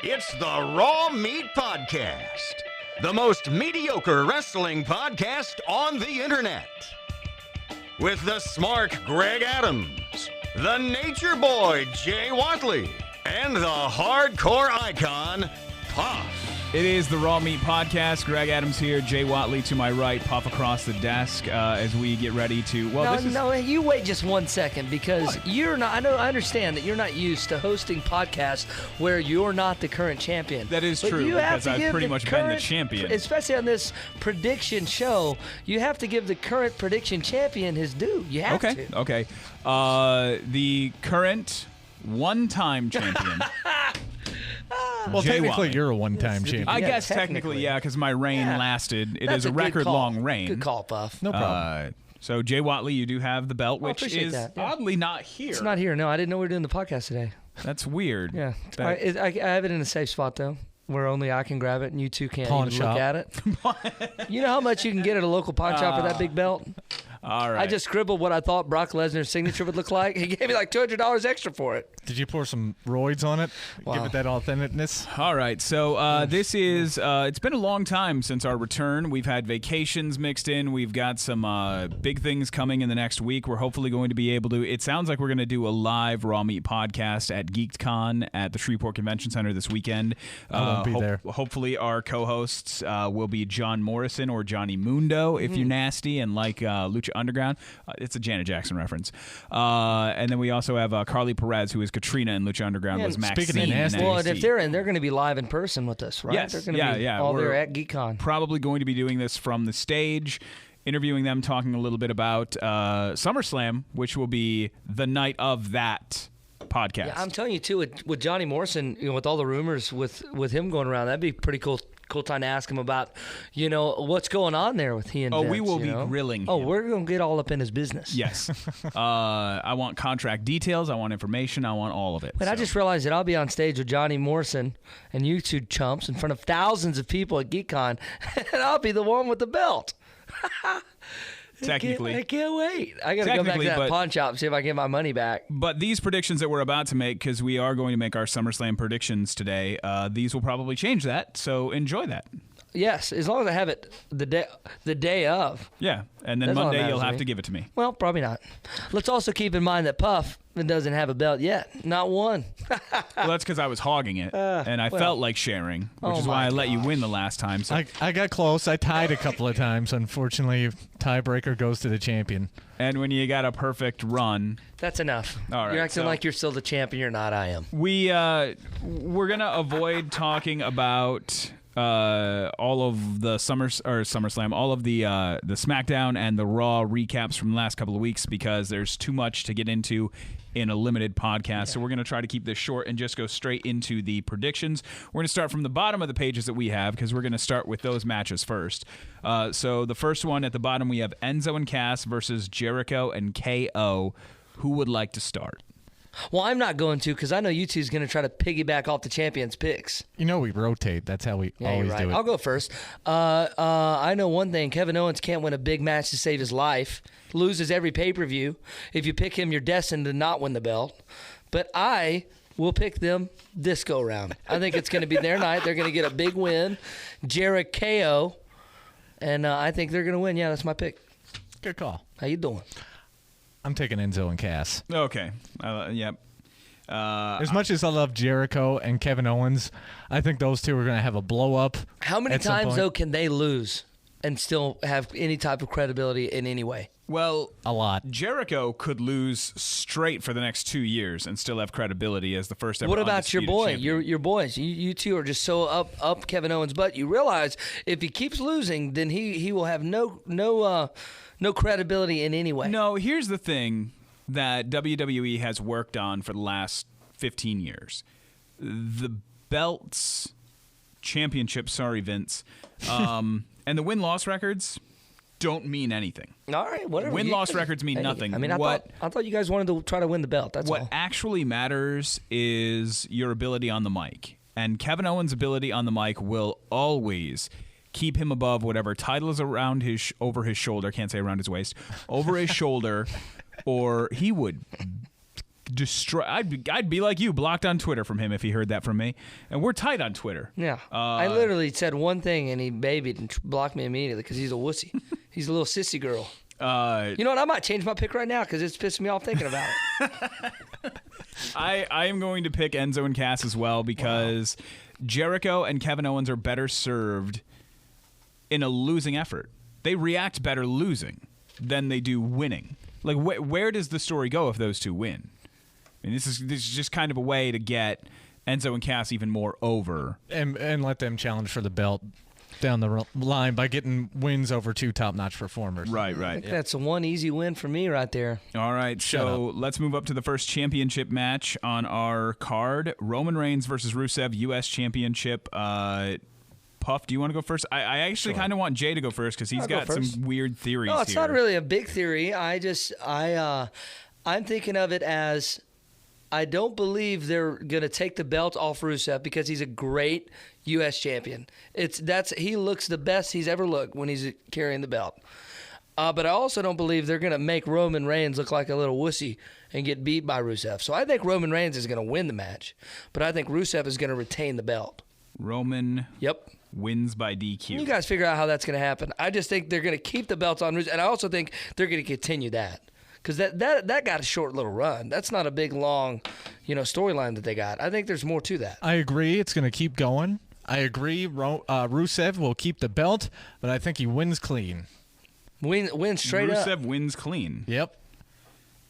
It's the Raw Meat Podcast, the most mediocre wrestling podcast on the internet. With the smart Greg Adams, the nature boy Jay Whatley, and the hardcore icon Puff. It is the Raw Meat Podcast. Greg Adams here, Jay Whatley to my right, Puff across the desk as we get ready to. Well, No, you wait just 1 second because you're not. I understand that you're not used to hosting podcasts where you're not the current champion. That is But true you have because to I've give pretty much been the current- champion. Especially on this prediction show, you have to give the current prediction champion his due. You have to. Okay. The current one-time champion. Well, Jay technically, Whatley. you're a one-time champion. I Yeah, guess technically, technically. yeah, because my reign Yeah. lasted. It That's is a good call. record-long reign. Good call, Puff. No problem. So, Jay Whatley, you do have the belt, which appreciate is that, yeah. oddly not here. It's not here. No, I didn't know we were doing the podcast today. That's weird. Yeah, That- I have it in a safe spot though, where only I can grab it and you two can't Pawn even shop. look at it. You know how much you can get at a local pawn shop for that big belt? All right. I just scribbled what I thought Brock Lesnar's signature would look like. He gave me like $200 extra for it. Did you pour some roids on it? Wow. Give it that authenticness? All right, so this is, it's been a long time since our return. We've had vacations mixed in. We've got some big things coming in the next week. We're hopefully going to be able to, it sounds like we're going to do a live Raw Meat podcast at GeekCon at the Shreveport Convention Center this weekend. I won't be there. Hopefully our co-hosts will be John Morrison or Johnny Mundo, if you're nasty and like Lucha Underground. It's a Janet Jackson reference. And then we also have Carly Perez, who is Katrina in Lucha Underground, Yeah, was speaking of Maxine in nasty. Well, and NXT. if they're in, they're going to be live in person with us, right? Yes, They're going to be all We're there at GeekCon. Probably going to be doing this from the stage, interviewing them, talking a little bit about SummerSlam, which will be the night of that podcast. Yeah, I'm telling you too, with Johnny Morrison, with all the rumors with him going around, that'd be pretty cool time to ask him about, what's going on there with he and Vince, we will be you know? grilling Oh, him. we're going to get all up in his business. Yes. I want contract details. I want information. I want all of it. But I So- just realized that I'll be on stage with Johnny Morrison and you two chumps in front of thousands of people at GeekCon, and I'll be the one with the belt. Technically. I can't wait. I got to go back to Technically, that but- pawn shop and see if I can get my money back. But these predictions that we're about to make, because we are going to make our SummerSlam predictions today, these will probably change that. So enjoy that. Yes, as long as I have it the day of. Yeah. And then That's all that Monday matters you'll to have me. to give it to me. Well, probably not. Let's also keep in mind that Puff doesn't have a belt yet. Not one. Well, that's because I was hogging it, and I felt like sharing, which Oh is why my I let you win the last time. So. I got close. I tied a couple of times. Unfortunately, tiebreaker goes to the champion. And when you got a perfect run, That's enough. All right, You're acting so- like you're still the champion. You're not. I am. we're gonna avoid talking about all of the SummerSlam, all of the SmackDown and the Raw recaps from the last couple of weeks because there's too much to get into in a limited podcast. So we're going to try to keep this short and just go straight into the predictions. We're going to start from the bottom of the pages that we have because we're going to start with those matches first. So the first one at the bottom, we have Enzo and Cass versus Jericho and KO. Who would like to start? Well, I'm not going to because I know you two's going to try to piggyback off the champions' picks. We rotate. That's how we Yeah, always you're right. do it. I'll go first. I know one thing. Kevin Owens can't win a big match to save his life. Loses every pay-per-view. If you pick him, you're destined to not win the belt. But I will pick them this go-round. I think it's going to be their night. They're going to get a big win. Jericho. And I think they're going to win. Yeah, that's my pick. Good call. How you doing? I'm taking Enzo and Cass. Okay. Yep. As much as I love Jericho and Kevin Owens, I think those two are going to have a blow-up. How many at some times, point. though, can they lose and still have any type of credibility in any way? Well, A lot. Jericho could lose straight for the next 2 years and still have credibility as the first ever What about your undisputed boy? champion. Your boys. You two are just so up Kevin Owens' butt. You realize if he keeps losing, then he will have no credibility in any way. No, here's the thing that WWE has worked on for the last 15 years. The belts, championships, sorry, Vince, and the win-loss records don't mean anything. All right, whatever. Win-loss records mean Hey, nothing. I mean, I thought you guys wanted to try to win the belt. That's What all. actually matters is your ability on the mic. And Kevin Owens' ability on the mic will always keep him above whatever title is around over his shoulder. Can't say around his waist. Over his shoulder, or he would destroy. I'd be like you, blocked on Twitter from him if he heard that from me. And we're tight on Twitter. Yeah. I literally said one thing and he babied and blocked me immediately because he's a wussy. He's a little sissy girl. You know what? I might change my pick right now because it's pissing me off thinking about it. I am going to pick Enzo and Cass as well because Jericho and Kevin Owens are better served in a losing effort. They react better losing than they do winning. Like, where does the story go if those two win? I mean, this is just kind of a way to get Enzo and Cass even more over. And let them challenge for the belt down the line by getting wins over two top-notch performers. Right. I think that's one easy win for me right there. All right, so let's move up to the first championship match on our card. Roman Reigns versus Rusev, U.S. Championship. Puff, do you want to go first? I actually kind of want Jay to go first because he's got some weird theories here. No, it's not really a big theory. I'm thinking of it as I don't believe they're going to take the belt off Rusev because he's a great U.S. champion. He looks the best he's ever looked when he's carrying the belt. But I also don't believe they're going to make Roman Reigns look like a little wussy and get beat by Rusev. So I think Roman Reigns is going to win the match, but I think Rusev is going to retain the belt. Roman wins by DQ. You guys figure out how that's going to happen. I just think they're going to keep the belts on Rusev, and I also think they're going to continue that. Because that got a short little run. That's not a big, long, storyline that they got. I think there's more to that. I agree. It's going to keep going. I agree. Rusev will keep the belt, but I think he wins clean. Win straight up. Rusev wins clean. Yep.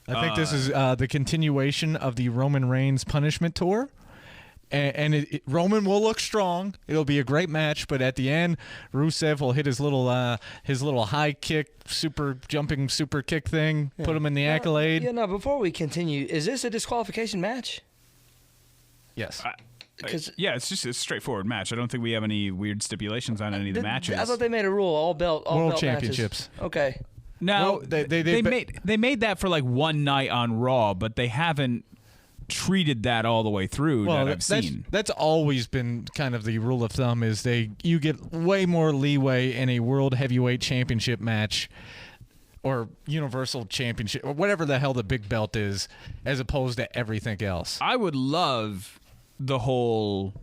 I think this is the continuation of the Roman Reigns punishment tour. And Roman will look strong. It'll be a great match, but at the end, Rusev will hit his little high kick, super kick thing, put him in the accolade. Yeah, no, before we continue, is this a disqualification match? Yes. Yeah, it's just a straightforward match. I don't think we have any weird stipulations on any of the matches. I thought they made a rule, all World belt Championships. Matches. Okay. Now, they made that for like one night on Raw, but they haven't treated that all the way through that I've seen. That's always been kind of the rule of thumb is you get way more leeway in a World Heavyweight Championship match or Universal Championship or whatever the hell the big belt is as opposed to everything else. I would love the whole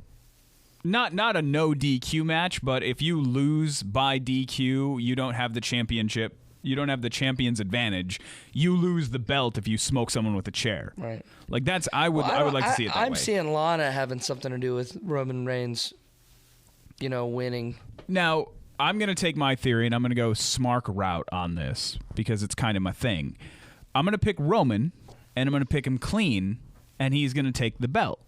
not a no DQ match, but if you lose by DQ, you don't have the championship. You don't have the champion's advantage. You lose the belt if you smoke someone with a chair. Right. Like that's I would like to see it that way. I'm seeing Lana having something to do with Roman Reigns, winning. Now, I'm going to take my theory and I'm going to go Smark route on this because it's kind of my thing. I'm going to pick Roman and I'm going to pick him clean and he's going to take the belt.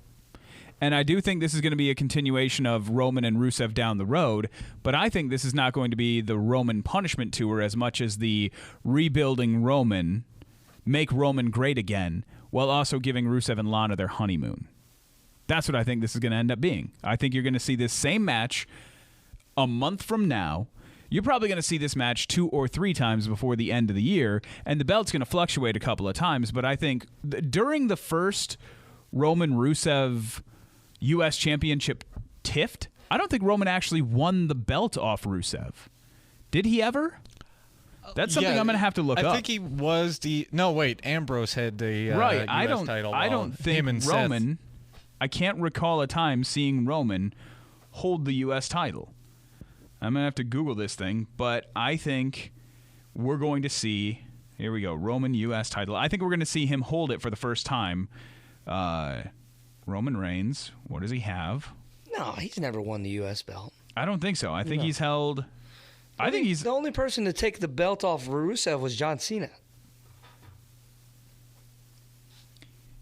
And I do think this is going to be a continuation of Roman and Rusev down the road, but I think this is not going to be the Roman punishment tour as much as the rebuilding Roman, make Roman great again, while also giving Rusev and Lana their honeymoon. That's what I think this is going to end up being. I think you're going to see this same match a month from now. You're probably going to see this match 2 or 3 times before the end of the year, and the belt's going to fluctuate a couple of times, but I think during the first Roman-Rusev U.S. Championship tift, I don't think Roman actually won the belt off Rusev. Did he ever? That's something I'm going to have to look up. I think he was the... No, wait. Ambrose had the US title. I don't think Roman... I can't recall a time seeing Roman hold the U.S. title. I'm going to have to Google this thing, but I think we're going to see... Here we go. Roman U.S. title. I think we're going to see him hold it for the first time. Roman Reigns, what does he have? No, he's never won the U.S. belt. I don't think so. I think he's held... I think he's... The only person to take the belt off Rusev was John Cena.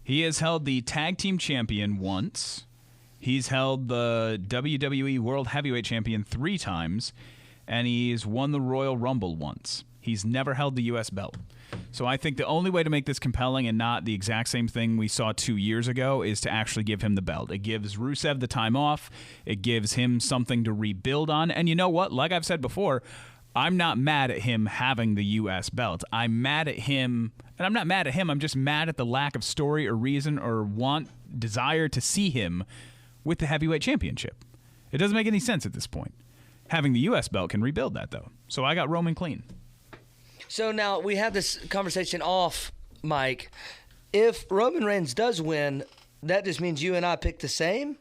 He has held the Tag Team Champion once. He's held the WWE World Heavyweight Champion 3 times. And he's won the Royal Rumble once. He's never held the U.S. belt. So I think the only way to make this compelling and not the exact same thing we saw 2 years ago is to actually give him the belt. It gives Rusev the time off. It gives him something to rebuild on. And you know what? Like I've said before, I'm not mad at him having the U.S. belt. I'm mad at him, and I'm not mad at him. I'm just mad at the lack of story or reason or desire to see him with the heavyweight championship. It doesn't make any sense at this point. Having the U.S. belt can rebuild that, though. So I got Roman clean. So now we had this conversation off, Mike. if Roman Reigns does win, that just means you and I picked the same?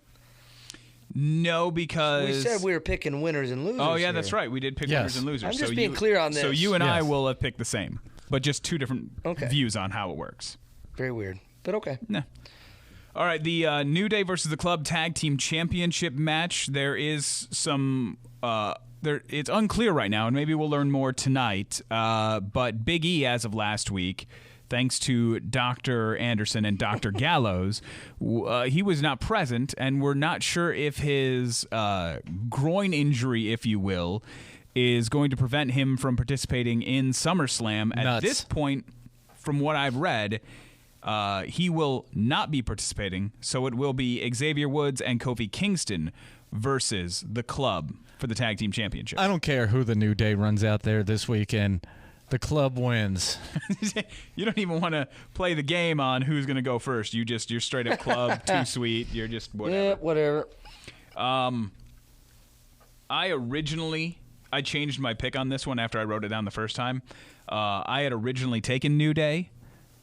No, because We said we were picking winners and losers. Oh yeah, here. that's right. We did pick winners and losers. I'm just being clear on this. So you and I Yes. will have picked the same, but just two different Okay. views on how it works. Very weird, but okay. Nah. All right, the New Day versus the Club Tag Team Championship match. There is some. It's unclear right now, and maybe we'll learn more tonight. But Big E, as of last week, thanks to Dr. Anderson and Dr. Gallows, he was not present, and we're not sure if his groin injury, if you will, is going to prevent him from participating in SummerSlam. At Nuts. this point, from what I've read, he will not be participating, so it will be Xavier Woods and Kofi Kingston versus the Club for the Tag Team Championship. I don't care who the New Day runs out there this weekend. The Club wins. You don't even want to play the game on who's going to go first. You're straight up Club, too sweet. You're just whatever. Yeah, whatever. I changed my pick on this one after I wrote it down the first time. I had originally taken New Day,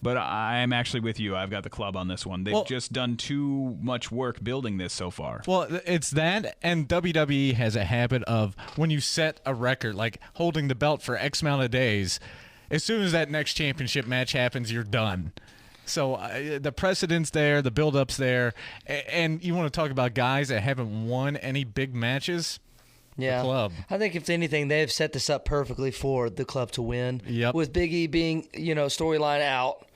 but I am actually with you. I've got the Club on this one. They've just done too much work building this so far. Well, it's that, and WWE has a habit of when you set a record, like holding the belt for X amount of days, as soon as that next championship match happens, you're done. So the precedent's there, the build-up's there, and you want to talk about guys that haven't won any big matches? Yeah. The Club. I think if anything, they've set this up perfectly for the Club to win. Yep. With Big E being, storyline out,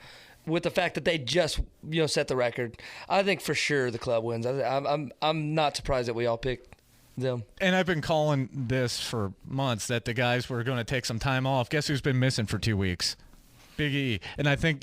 with the fact that they just, set the record, I think for sure the Club wins. I'm not surprised that we all picked them. And I've been calling this for months that the guys were going to take some time off. Guess who's been missing for 2 weeks? Big E. And I think,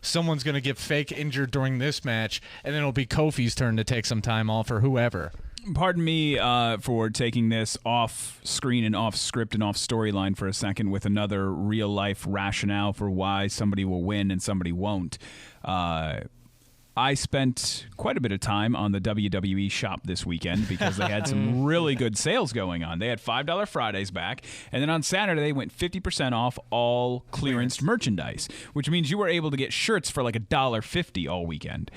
someone's going to get fake injured during this match, and then it'll be Kofi's turn to take some time off or whoever. Pardon me for taking this off screen and off script and off storyline for a second with another real life rationale for why somebody will win and somebody won't. I spent quite a bit of time on the WWE shop this weekend because they had some really good sales going on. They had $5 Fridays back, and then on Saturday they went 50% off all clearance merchandise, which means you were able to get shirts for like $1.50 all weekend,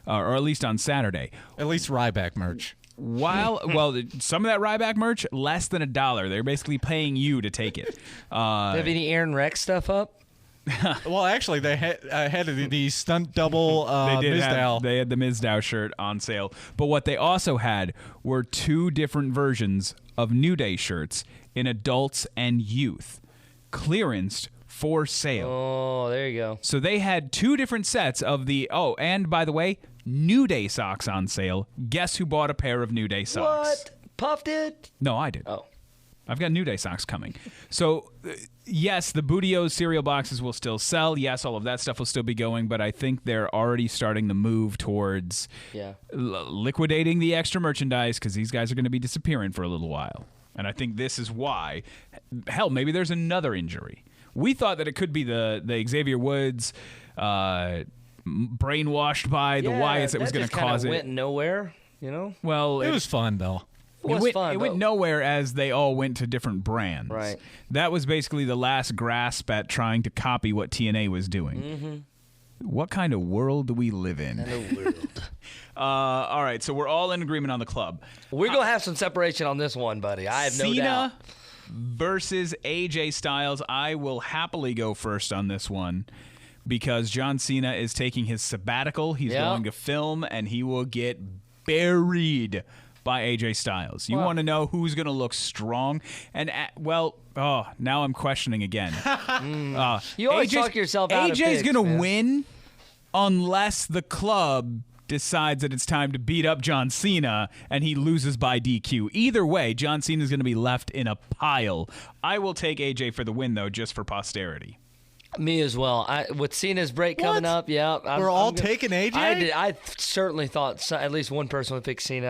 or at least on Saturday. At least Ryback merch. Well, some of that Ryback merch, less than $1. They're basically paying you to take it. Do you have any Aaron Rex stuff up? Well, actually, they had the stunt double Mizdow. They had the Mizdow shirt on sale. But what they also had were two different versions of New Day shirts in adults and youth, clearanced for sale. Oh, there you go. So they had two different sets of and by the way, New Day socks on sale. Guess who bought a pair of New Day socks? What? Puff did? No, I did. Oh. I've got New Day socks coming. So, yes, the Bootio's cereal boxes will still sell. Yes, all of that stuff will still be going, but I think they're already starting the move towards liquidating the extra merchandise because these guys are going to be disappearing for a little while. And I think this is why. Hell, maybe there's another injury. We thought that it could be the Xavier Woods brainwashed by the Wyatts that was going to cause it. Went nowhere, Well, It was fun, though. It went nowhere as they all went to different brands. Right. That was basically the last grasp at trying to copy what TNA was doing. Mm-hmm. What kind of world do we live in? world. All right, so we're all in agreement on the Club. We're going to have some separation on this one, buddy. I have no doubt. Cena versus AJ Styles. I will happily go first on this one because John Cena is taking his sabbatical. He's going to film, and he will get buried by AJ Styles. You want to know who's going to look strong? And, now I'm questioning again. You always talk yourself out of AJ's picks, going to man. win unless the Club decides that it's time to beat up John Cena and he loses by DQ. Either way, John Cena's going to be left in a pile. I will take AJ for the win, though, just for posterity. Me as well. With Cena's break coming up, We're all taking AJ? I certainly thought at least one person would pick Cena.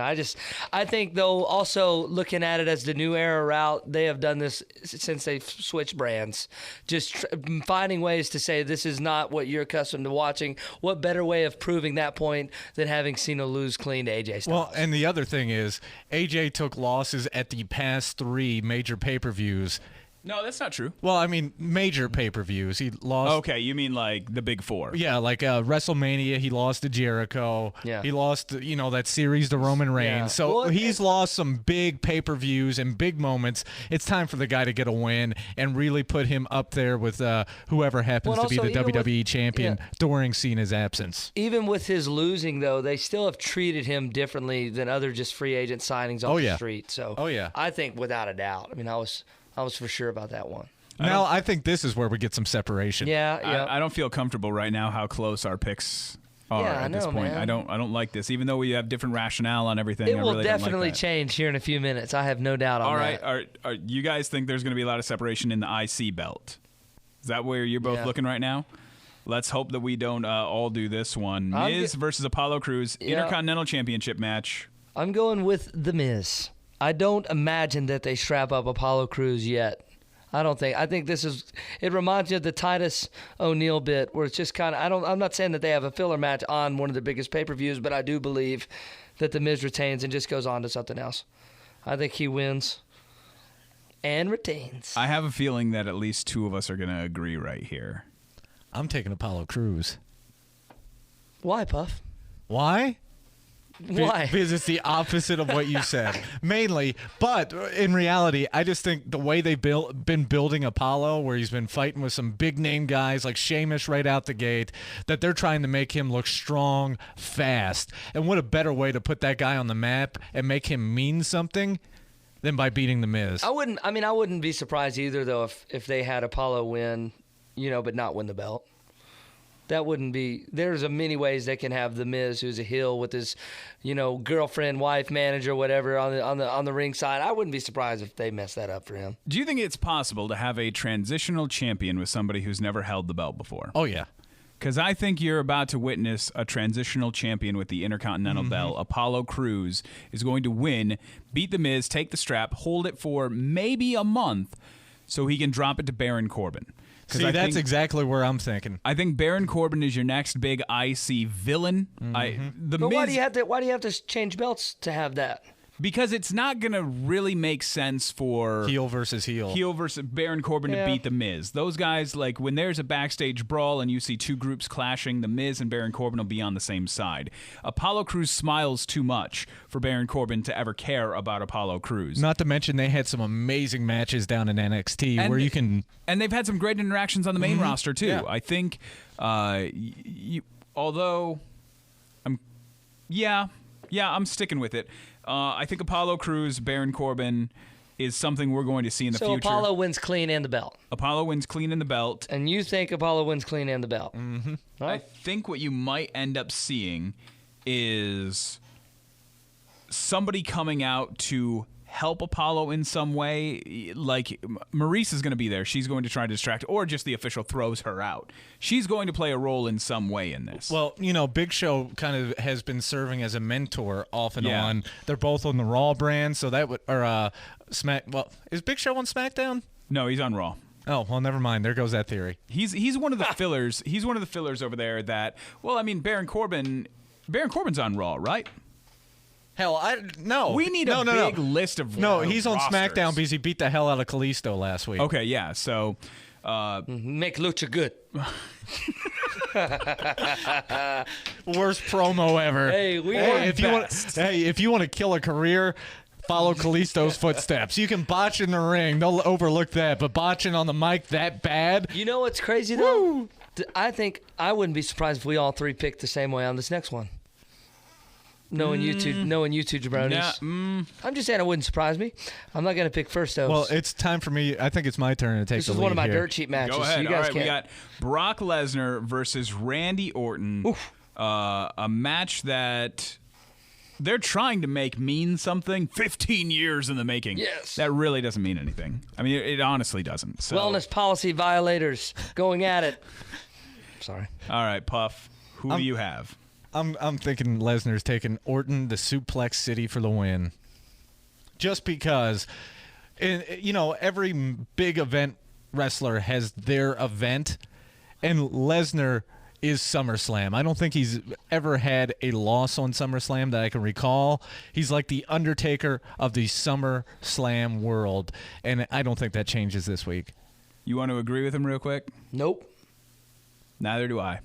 I think, though, also looking at it as the new era route, they have done this since they've switched brands. Just finding ways to say this is not what you're accustomed to watching. What better way of proving that point than having Cena lose clean to AJ Styles? Well, and the other thing is, AJ took losses at the past 3 major pay-per-views. No, that's not true. Well, I mean, major pay-per-views. He lost. Okay, you mean like the big four? Yeah, like WrestleMania, he lost to Jericho. Yeah. He lost, that series to Roman Reigns. Yeah. So Well, he's lost some big pay-per-views and big moments. It's time for the guy to get a win and really put him up there with whoever happens Well, to be also, the even WWE with- champion yeah. during Cena's absence. Even with his losing, though, they still have treated him differently than other just free agent signings off the street. So, I think without a doubt. I mean, I was for sure about that one. Now, I think this is where we get some separation. Yeah. I don't feel comfortable right now how close our picks are at this point. Man. I don't like this, even though we have different rationale on everything. It I will really don't like definitely that. change here in a few minutes. I have no doubt on that. All right, are you guys think there's going to be a lot of separation in the IC belt? Is that where you're both looking right now? Let's hope that we don't all do this one. Miz versus Apollo Crews, Intercontinental Championship match. I'm going with The Miz. I don't imagine that they strap up Apollo Crews yet. I think this is. It reminds me of the Titus O'Neil bit, where it's just kind of. I'm not saying that they have a filler match on one of the biggest pay-per-views, but I do believe that the Miz retains and just goes on to something else. I think he wins and retains. I have a feeling that at least two of us are going to agree right here. I'm taking Apollo Crews. Why, Puff? Why? Why? Because it's the opposite of what you said, mainly. But in reality, I just think the way they've been building Apollo, where he's been fighting with some big-name guys like Sheamus right out the gate, that they're trying to make him look strong, fast. And what a better way to put that guy on the map and make him mean something than by beating The Miz. I wouldn't be surprised either, though, if they had Apollo win, but not win the belt. That wouldn't be. There's a many ways they can have The Miz, who's a heel, with his, girlfriend, wife, manager, whatever, on the ring side. I wouldn't be surprised if they mess that up for him. Do you think it's possible to have a transitional champion with somebody who's never held the belt before? Oh, yeah. Because I think you're about to witness a transitional champion with the Intercontinental belt. Apollo Crews is going to win, beat The Miz, take the strap, hold it for maybe a month, so he can drop it to Baron Corbin. See, that's exactly where I'm thinking. I think Baron Corbin is your next big IC villain. But why do you have to change belts to have that? Because it's not going to really make sense for Heel versus heel. Heel versus Baron Corbin to beat The Miz. Those guys, like, when there's a backstage brawl and you see two groups clashing, The Miz and Baron Corbin will be on the same side. Apollo Crews smiles too much for Baron Corbin to ever care about Apollo Crews. Not to mention they had some amazing matches down in NXT where you can... And they've had some great interactions on the main roster, too. Yeah. I think, although... I'm sticking with it. I think Apollo Crews, Baron Corbin is something we're going to see in the future. So Apollo wins clean and the belt. Apollo wins clean in the belt. And you think Apollo wins clean and the belt. Mm-hmm. I think what you might end up seeing is somebody coming out to help Apollo in some way. Like, Maurice is going to be there. She's going to try to distract, or just the official throws her out. She's going to play a role in some way in this. Well, Big Show kind of has been serving as a mentor off and Yeah. on. They're both on the Raw brand, so that would... Or is Big Show on SmackDown? No, he's on Raw. Oh, well, never mind. There goes that theory. He's one of the fillers. He's one of the fillers over there that... Well, I mean, Baron Corbin's on Raw, right? Hell, no. We need a big list of No, he's on rosters. SmackDown because he beat the hell out of Kalisto last week. Okay, yeah. So, Make Lucha good. Worst promo ever. Hey, we are if you want to kill a career, follow Kalisto's footsteps. You can botch in the ring; they'll overlook that. But botching on the mic that bad? You know what's crazy though? I think I wouldn't be surprised if we all three picked the same way on this next one. Knowing you two jabronis. yeah, I'm just saying it wouldn't surprise me. I'm not going to pick first though. Well, it's time for me. I think it's my turn to take this the is lead one of my here. dirt sheet matches. go ahead. So you All guys right, can't. we got Brock Lesnar versus Randy Orton. A match that they're trying to make mean something. 15 years in the making. Yes. That really doesn't mean anything. I mean, it honestly doesn't. So. Wellness policy violators going at it. Sorry. All right, Puff. Who do you have? I'm thinking Lesnar's taking Orton to Suplex City for the win. Just because, every big event wrestler has their event, and Lesnar is SummerSlam. I don't think he's ever had a loss on SummerSlam that I can recall. He's like the Undertaker of the SummerSlam world, and I don't think that changes this week. You want to agree with him real quick? Nope. Neither do I.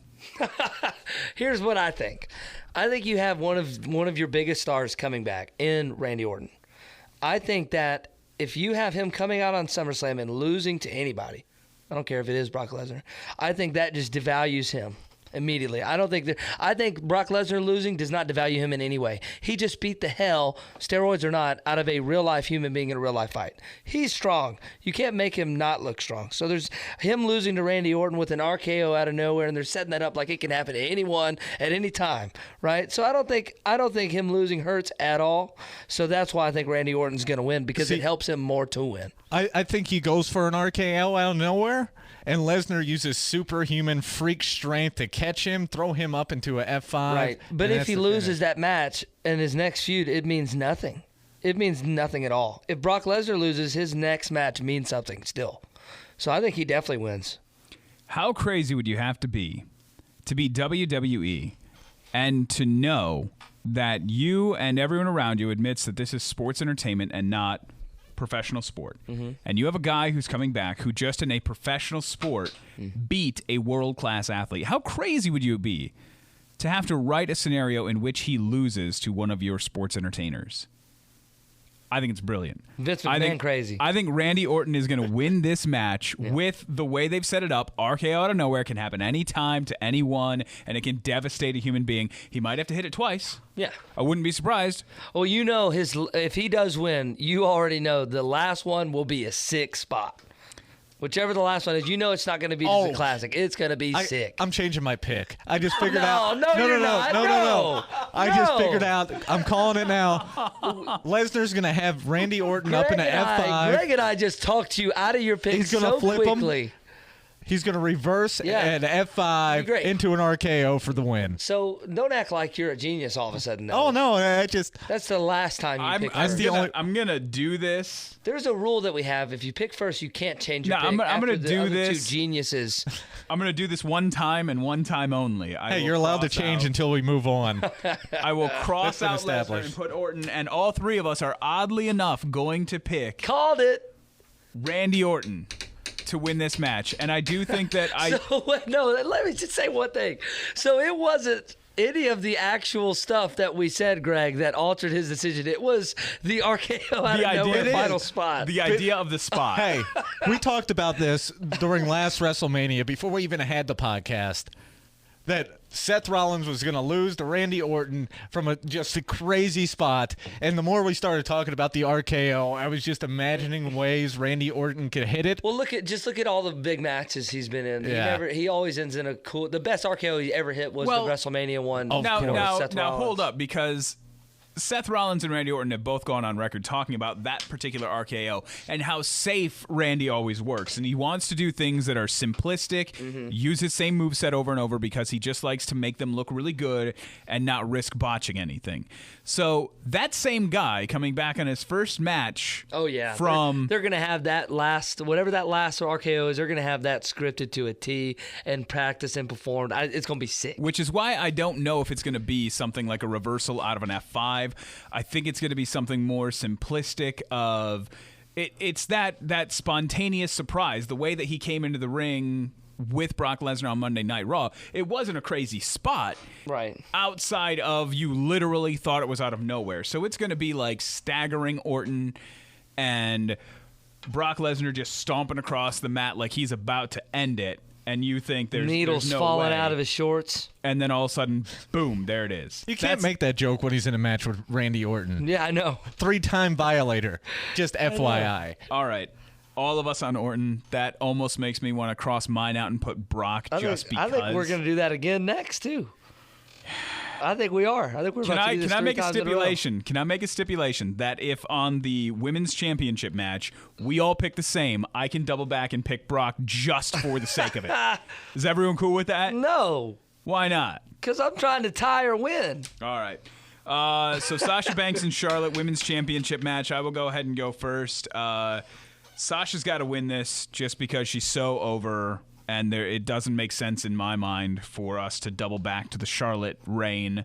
Here's what I think. I think you have one of your biggest stars coming back in Randy Orton. I think that if you have him coming out on SummerSlam and losing to anybody, I don't care if it is Brock Lesnar, I think that just devalues him immediately. I think Brock Lesnar losing does not devalue him in any way. He just beat the hell, steroids or not, out of a real-life human being in a real-life fight. He's strong. You can't make him not look strong. So there's him losing to Randy Orton with an RKO out of nowhere, and they're setting that up like it can happen to anyone at any time, right? So I don't think him losing hurts at all. So that's why I think Randy Orton's going to win, because it helps him more to win. I think he goes for an RKO out of nowhere, and Lesnar uses superhuman freak strength to catch him, throw him up into a F5. Right. But if he loses that match in his next feud, it means nothing. It means nothing at all. If Brock Lesnar loses, his next match means something still. So I think he definitely wins. How crazy would you have to be WWE and to know that you and everyone around you admits that this is sports entertainment and not professional sport, and you have a guy who's coming back who just in a professional sport beat a world-class athlete? How crazy would you be to have to write a scenario in which he loses to one of your sports entertainers? I think it's brilliant. Vince McMahon crazy. I think Randy Orton is going to win this match with the way they've set it up. RKO out of nowhere can happen anytime to anyone, and it can devastate a human being. He might have to hit it twice. Yeah. I wouldn't be surprised. Well, you know, if he does win, you already know the last one will be a sick spot. Whichever the last one is, you know it's not going to be just a classic. It's going to be sick. I'm changing my pick. I just figured No, out. no, you're not. No. I just figured out. I'm calling it now. Lesnar's going to have Randy Orton up in an F5. Greg and I just talked you out of your pick He's gonna so flip quickly. him. He's going to reverse an F5 Great. into an RKO for the win. So don't act like you're a genius all of a sudden. Oh, no. That's the last time you pick first. I'm going to do this. There's a rule that we have. If you pick first, you can't change your pick. I'm going to do other this. Two geniuses. I'm going to do this one time and one time only. Hey, you're allowed to change until we move on. I will cross out Lesnar established. and put Orton, and all three of us are oddly enough going to pick Called it. Randy Orton to win this match. And I do think that let me just say one thing. So it wasn't any of the actual stuff that we said, Greg, that altered his decision. It was the RKO out of nowhere final spot. The idea of the spot. Hey, we talked about this during last WrestleMania before we even had the podcast, that Seth Rollins was going to lose to Randy Orton from just a crazy spot. And the more we started talking about the RKO, I was just imagining ways Randy Orton could hit it. Well, look at all the big matches he's been in. Yeah. He always ends in a cool. The best RKO he ever hit was the WrestleMania one. Now hold up, because Seth Rollins and Randy Orton have both gone on record talking about that particular RKO and how safe Randy always works. And he wants to do things that are simplistic, use his same moveset over and over because he just likes to make them look really good and not risk botching anything. So that same guy coming back on his first match. Oh, yeah. From they're going to have whatever that last RKO is, they're going to have that scripted to a T and practiced and performed. It's going to be sick. Which is why I don't know if it's going to be something like a reversal out of an F5. I think it's going to be something more simplistic of it's that spontaneous surprise. The way that he came into the ring with Brock Lesnar on Monday Night Raw, it wasn't a crazy spot. Right. Outside of you literally thought it was out of nowhere. So it's going to be like staggering Orton and Brock Lesnar just stomping across the mat like he's about to end it. And you think there's needles no falling way. out of his shorts. And then all of a sudden, boom, there it is. You can't make that joke when he's in a match with Randy Orton. Yeah, I know. 3-time violator. Just FYI. All right. All of us on Orton, that almost makes me want to cross mine out and put Brock because. I think we're going to do that again next, too. I think we are. I think we're about to do this Can I make a 3 times in a row. stipulation? Can I make a stipulation that if on the women's championship match we all pick the same, I can double back and pick Brock just for the sake of it? Is everyone cool with that? No, Why not? because I'm trying to tie or win. All right. So Sasha Banks and Charlotte women's championship match. I will go ahead and go first. Sasha's got to win this just because she's so over. and it doesn't make sense in my mind for us to double back to the Charlotte reign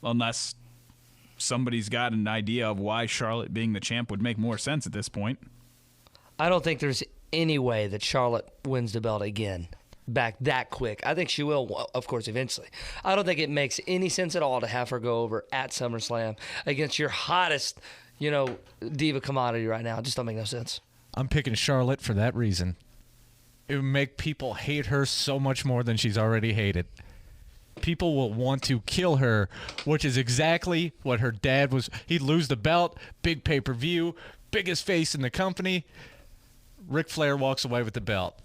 unless somebody's got an idea of why Charlotte being the champ would make more sense at this point. I don't think there's any way that Charlotte wins the belt again back that quick. I think she will, of course, eventually. I don't think it makes any sense at all to have her go over at SummerSlam against your hottest, diva commodity right now. It just don't make no sense. I'm picking Charlotte for that reason. It would make people hate her so much more than she's already hated. People will want to kill her, which is exactly what her dad was. He'd lose the belt, big pay-per-view, biggest face in the company. Ric Flair walks away with the belt.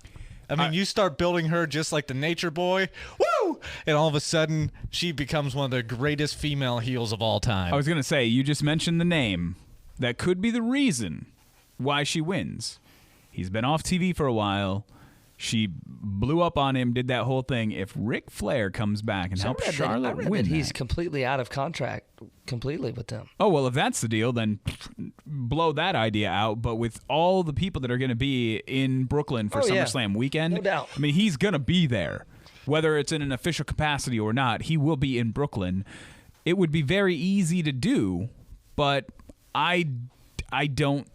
I mean, you start building her just like the Nature Boy, woo! And all of a sudden, she becomes one of the greatest female heels of all time. I was going to say, you just mentioned the name. That could be the reason why she wins. He's been off TV for a while. She blew up on him, did that whole thing. If Ric Flair comes back and helps Charlotte win that he's completely out of contract completely with them. Oh, well, if that's the deal, then blow that idea out. But with all the people that are going to be in Brooklyn for SummerSlam weekend, no doubt. I mean, he's going to be there. Whether it's in an official capacity or not, he will be in Brooklyn. It would be very easy to do, but I don't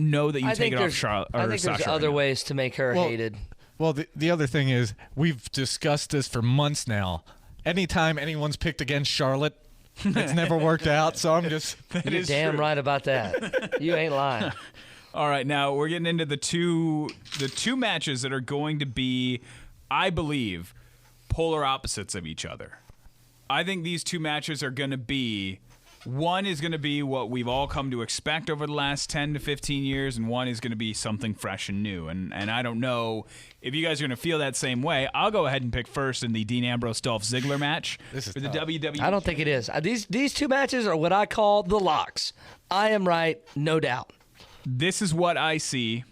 know that you take it off Charlotte. I think there's other ways to make her hated. Well, the other thing is, we've discussed this for months now. Anytime anyone's picked against Charlotte, it's never worked out, so I'm just... You're damn right about that. You ain't lying. All right, now we're getting into the two matches that are going to be, I believe, polar opposites of each other. I think these two matches are going to be... One is going to be what we've all come to expect over the last 10 to 15 years, and one is going to be something fresh and new. And I don't know if you guys are going to feel that same way. I'll go ahead and pick first in the Dean Ambrose-Dolph Ziggler match for the WWE. I don't think it is. These two matches are what I call the locks. I am right, no doubt. This is what I see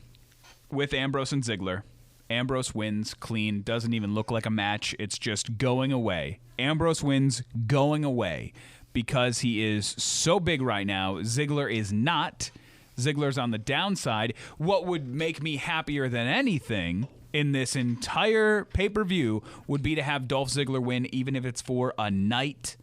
with Ambrose and Ziggler. Ambrose wins clean, doesn't even look like a match. It's just going away. Ambrose wins going away. Because he is so big right now. Ziggler is not. Ziggler's on the downside. What would make me happier than anything in this entire pay-per-view would be to have Dolph Ziggler win, even if it's for a night.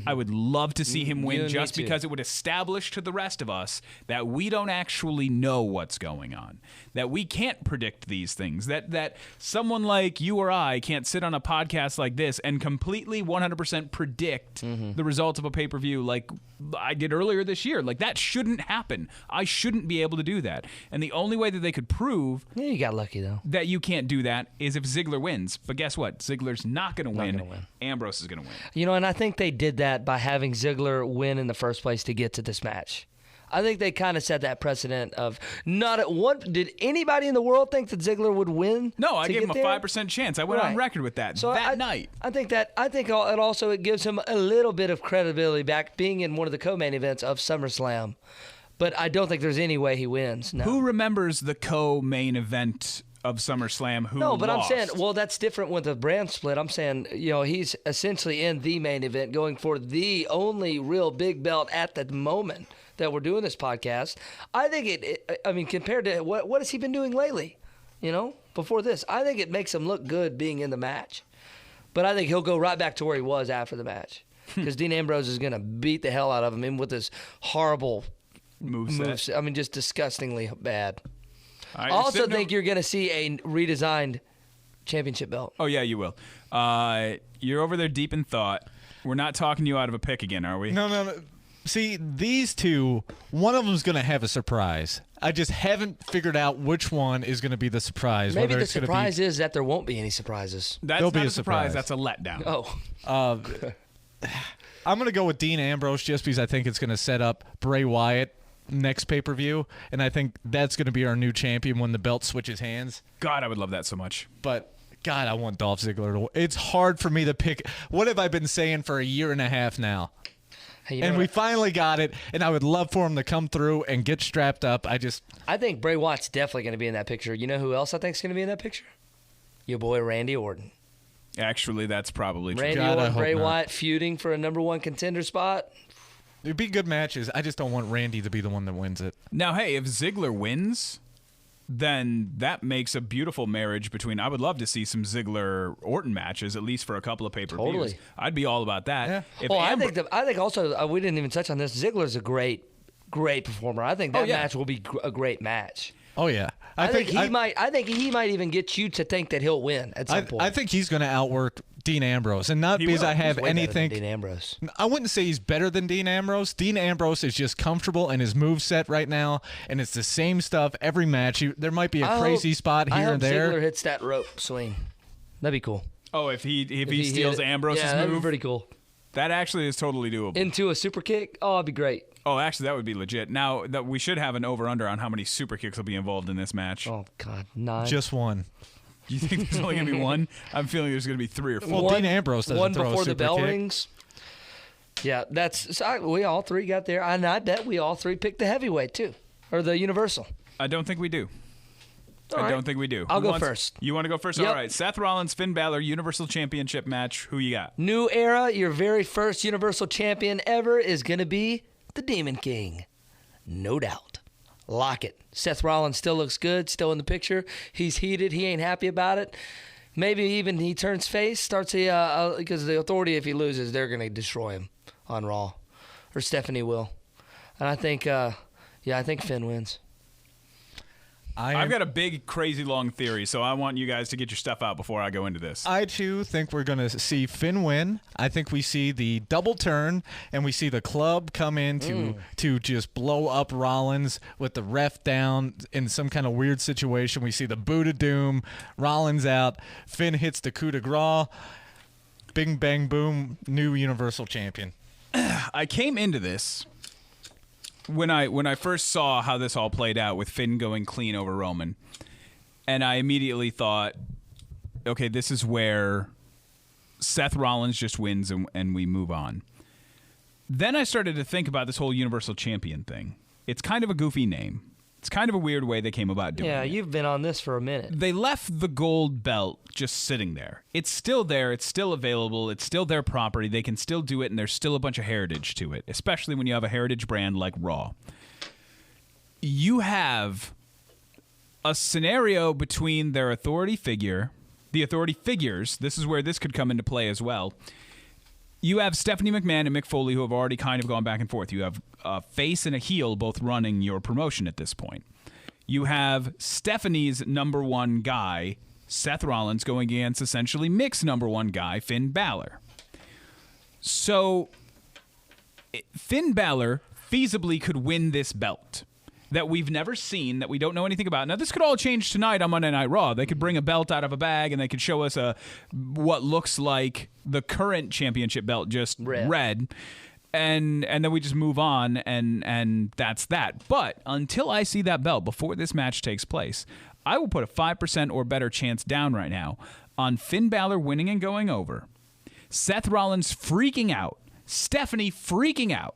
I would love to see him win just because it would establish to the rest of us that we don't actually know what's going on, that we can't predict these things, that someone like you or I can't sit on a podcast like this and completely 100% predict the results of a pay-per-view like I did earlier this year. Like, that shouldn't happen. I shouldn't be able to do that. And the only way that they could prove you got lucky though that you can't do that is if Ziggler wins. But guess what? Ziggler's not going to win. Ambrose is going to win. And I think they did that by having Ziggler win in the first place to get to this match. I think they kind of set that precedent of not at one. Did anybody in the world think that Ziggler would win? No, I gave him a 5% chance. I went on record with that night. I think it gives him a little bit of credibility back being in one of the co-main events of SummerSlam. But I don't think there's any way he wins. No. Who remembers the co-main event of SummerSlam? No, but lost? I'm saying, well, that's different with the brand split. I'm saying, he's essentially in the main event, going for the only real big belt at the moment that we're doing this podcast. I think compared to what has he been doing lately, before this, I think it makes him look good being in the match. But I think he'll go right back to where he was after the match because Dean Ambrose is going to beat the hell out of him, even with this horrible moves. I mean, just disgustingly bad. I also think you're going to see a redesigned championship belt. Oh, yeah, you will. You're over there deep in thought. We're not talking you out of a pick again, are we? No. See, these two, one of them's going to have a surprise. I just haven't figured out which one is going to be the surprise. Maybe the surprise is that there won't be any surprises. That's not a surprise. That's a letdown. Oh. I'm going to go with Dean Ambrose just because I think it's going to set up Bray Wyatt next pay-per-view, and I think that's going to be our new champion when the belt switches hands. God, I would love that so much. But, God, I want Dolph Ziggler to win. It's hard for me to pick. What have I been saying for a year and a half now? Hey, we finally got it, and I would love for him to come through and get strapped up. I think Bray Wyatt's definitely going to be in that picture. You know who else I think is going to be in that picture? Your boy Randy Orton. Actually, that's probably true. Randy Orton, Bray Wyatt feuding for a number one contender spot. It'd be good matches. I just don't want Randy to be the one that wins it. Now, hey, if Ziggler wins, then that makes a beautiful marriage between. I would love to see some Ziggler Orton matches, at least for a couple of pay-per-views. Totally. I'd be all about that. Yeah. If I think also we didn't even touch on this. Ziggler's a great performer. I think that match will be a great match. Oh yeah, I think he might even get you to think that he'll win at some point. I think he's going to outwork Dean Ambrose, and not He because will. I have He's way better than anything. Dean Ambrose. I wouldn't say he's better than Dean Ambrose. Dean Ambrose is just comfortable in his moveset right now, and it's the same stuff every match. There might be a crazy spot here and there. I hope Ziggler hits that rope swing. That'd be cool. Oh, if he If steals hit it. Ambrose's that'd be move, pretty cool. that actually is totally doable. Into a super kick. Oh, it'd be great. Oh, actually, that would be legit. Now that we should have an over/under on how many super kicks will be involved in this match. Oh God, 9. Just one. You think there's only gonna be one? I'm feeling there's gonna be 3 or 4. Well, Dean Ambrose doesn't one throw a before the super bell kick. rings. Yeah, we all three got there, and I bet we all three picked the heavyweight too, or the universal. I don't think we do. All I right. don't think we do. I'll Who go wants- first. You want to go first? Yep. All right. Seth Rollins, Finn Balor, Universal Championship match. Who you got? New era, your very first universal champion ever is gonna be the Demon King, no doubt. Lock it. Seth Rollins still looks good, still in the picture. He's heated. He ain't happy about it. Maybe even he turns face, starts because the Authority, if he loses, they're going to destroy him on Raw. Or Stephanie will. And I think, I think Finn wins. I've got a big, crazy long theory, so I want you guys to get your stuff out before I go into this. I too think we're going to see Finn win. I think we see the double turn, and we see the club come in to just blow up Rollins with the ref down in some kind of weird situation. We see the boot of doom, Rollins out, Finn hits the coup de grace, bing bang boom, new Universal Champion. I came into this when I first saw how this all played out with Finn going clean over Roman, and I immediately thought, okay, this is where Seth Rollins just wins and we move on. Then I started to think about this whole Universal Champion thing. It's kind of a goofy name. It's kind of a weird way they came about doing it. Yeah, you've been on this for a minute. They left the gold belt just sitting there. It's still there. It's still available. It's still their property. They can still do it, and there's still a bunch of heritage to it, especially when you have a heritage brand like Raw. You have a scenario between their authority figure, the authority figures. This is where this could come into play as well. You have Stephanie McMahon and Mick Foley, who have already kind of gone back and forth. You have a face and a heel both running your promotion at this point. You have Stephanie's number one guy, Seth Rollins, going against essentially Mick's number one guy, Finn Balor. So Finn Balor feasibly could win this belt that we've never seen, that we don't know anything about. Now, this could all change tonight on Monday Night Raw. They could bring a belt out of a bag, and they could show us what looks like the current championship belt, just red. And then we just move on, and that's that. But until I see that belt, before this match takes place, I will put a 5% or better chance down right now on Finn Balor winning and going over, Seth Rollins freaking out, Stephanie freaking out,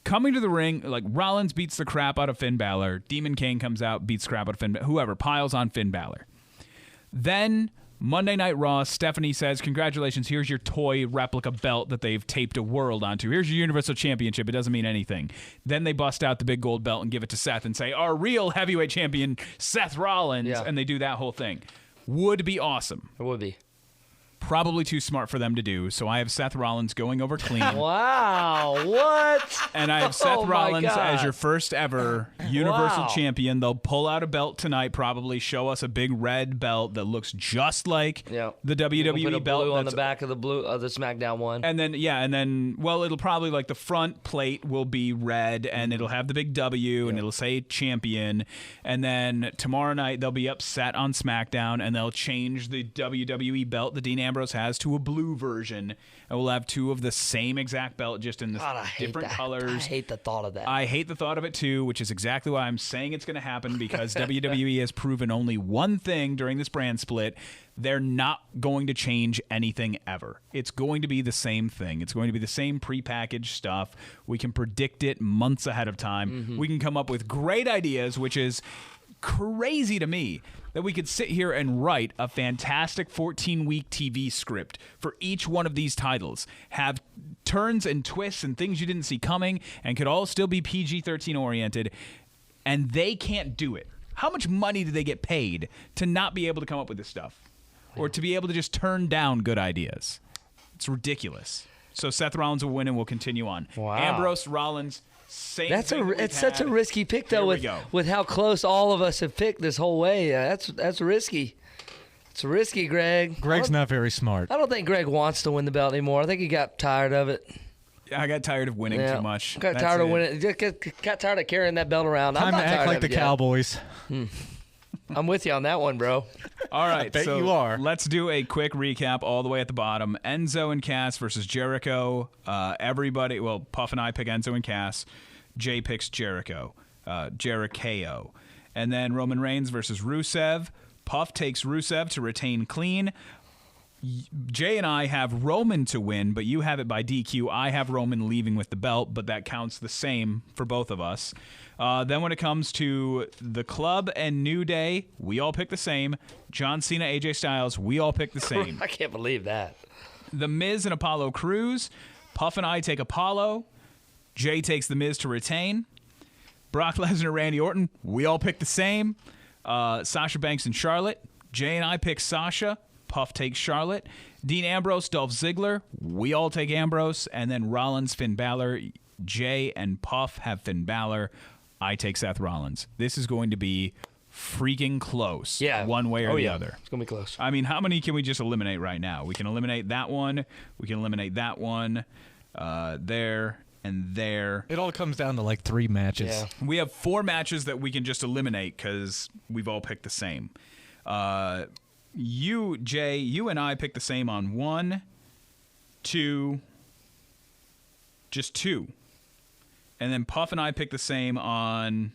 coming to the ring, like Rollins beats the crap out of Finn Balor, Demon King comes out, beats crap out of Finn Balor, whoever piles on Finn Balor. Then Monday Night Raw, Stephanie says, congratulations, here's your toy replica belt that they've taped a world onto. Here's your Universal Championship. It doesn't mean anything. Then they bust out the big gold belt and give it to Seth and say, our real heavyweight champion, Seth Rollins, and they do that whole thing. Would be awesome. It would be. Probably too smart for them to do, so I have Seth Rollins going over clean. Wow, what? And I have Seth Oh, my Rollins God. as your first ever Universal Wow. Champion. They'll pull out a belt tonight, probably show us a big red belt that looks just like the WWE Put a belt. blue on the that's- back of the SmackDown one. And then, well, it'll probably, like, the front plate will be red, and it'll have the big W, and it'll say champion. And then tomorrow night, they'll be upset on SmackDown, and they'll change the WWE belt that Dean Ambrose has to a blue version, and we'll have two of the same exact belt, just in different colors. I hate the thought of that. I hate the thought of it too, which is exactly why I'm saying it's going to happen, because WWE has proven only one thing during this brand split. They're not going to change anything ever. It's going to be the same thing. It's going to be the same prepackaged stuff. We can predict it months ahead of time. We can come up with great ideas, which is crazy to me that we could sit here and write a fantastic 14-week TV script for each one of these titles, have turns and twists and things you didn't see coming, and could all still be PG-13 oriented, and they can't do it. How much money do they get paid to not be able to come up with this stuff? Or to be able to just turn down good ideas? It's ridiculous. So Seth Rollins will win and we'll continue on. Wow. Ambrose, Rollins, same It's thing such a risky pick, though, with how close all of us have picked this whole way. That's risky. It's risky, Greg. Greg's not very smart. I don't think Greg wants to win the belt anymore. I think he got tired of it. I got tired of winning too much. Got tired of winning. Got tired of carrying that belt around. Time I'm not to act tired like of the it yet. Cowboys. I'm with you on that one, bro. All right, bet so you are. let's do a quick recap all the way at the bottom. Enzo and Cass versus Jericho. Everybody, well, Puff and I pick Enzo and Cass. Jay picks Jericho. Jericho. And then Roman Reigns versus Rusev. Puff takes Rusev to retain clean. Jay and I have Roman to win, but you have it by DQ. I have Roman leaving with the belt, but that counts the same for both of us. Then when it comes to the club and New Day, we all pick the same. John Cena, AJ Styles, we all pick the same. I can't believe that. The Miz and Apollo Crews. Puff and I take Apollo. Jay takes The Miz to retain. Brock Lesnar, Randy Orton, we all pick the same. Sasha Banks and Charlotte. Jay and I pick Sasha. Puff takes Charlotte. Dean Ambrose, Dolph Ziggler. We all take Ambrose. And then Rollins, Finn Balor. Jay and Puff have Finn Balor. I take Seth Rollins. This is going to be freaking close. Yeah. One way or the other. It's going to be close. I mean, how many can we just eliminate right now? We can eliminate that one. We can eliminate that one. There and there. It all comes down to like 3 matches. Yeah. We have 4 matches that we can just eliminate because we've all picked the same. You, Jay, you and I picked the same on 1, 2, just 2. And then Puff and I picked the same on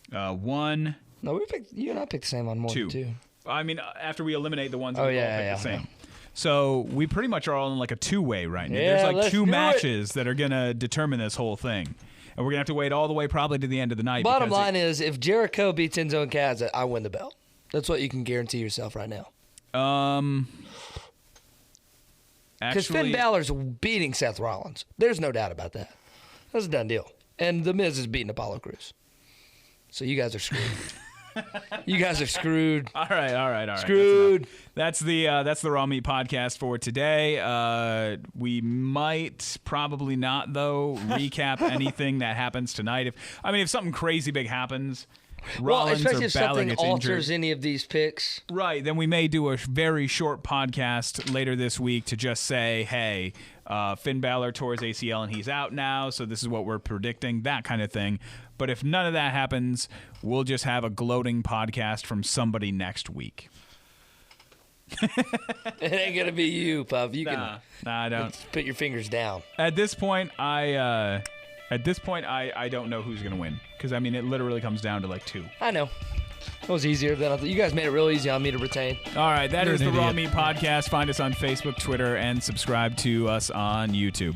1. No, you and I picked the same on more 2. than 2. I mean, after we eliminate the ones that Oh, we all yeah, picked the yeah. same. So we pretty much are all in like a 2-way right now. Yeah, There's like let's 2 do it. matches that are going to determine this whole thing. And we're going to have to wait all the way probably to the end of the night. Bottom line is, if Jericho beats Enzo and Cass, I win the belt. That's what you can guarantee yourself right now. Because Finn actually, Balor's beating Seth Rollins. There's no doubt about that. That's a done deal. And The Miz is beating Apollo Crews. So you guys are screwed. You guys are screwed. All right. Screwed. That's the Raw Meat Podcast for today. We might, probably not though, recap anything that happens tonight. If something crazy big happens, Rollins especially or if Balor something gets alters injured, any of these picks. right? Then we may do a very short podcast later this week to just say, hey, Finn Balor tore his ACL and he's out now, so this is what we're predicting, that kind of thing. But if none of that happens, we'll just have a gloating podcast from somebody next week. It ain't gonna be you, Puff. You Nah, I don't. put your fingers down. At this point, I don't know who's gonna win because it literally comes down to like 2. I know. It was easier than I thought. You guys made it real easy on me to retain. All right, that You're is an the Raw idiot. Meat Podcast. Find us on Facebook, Twitter, and subscribe to us on YouTube.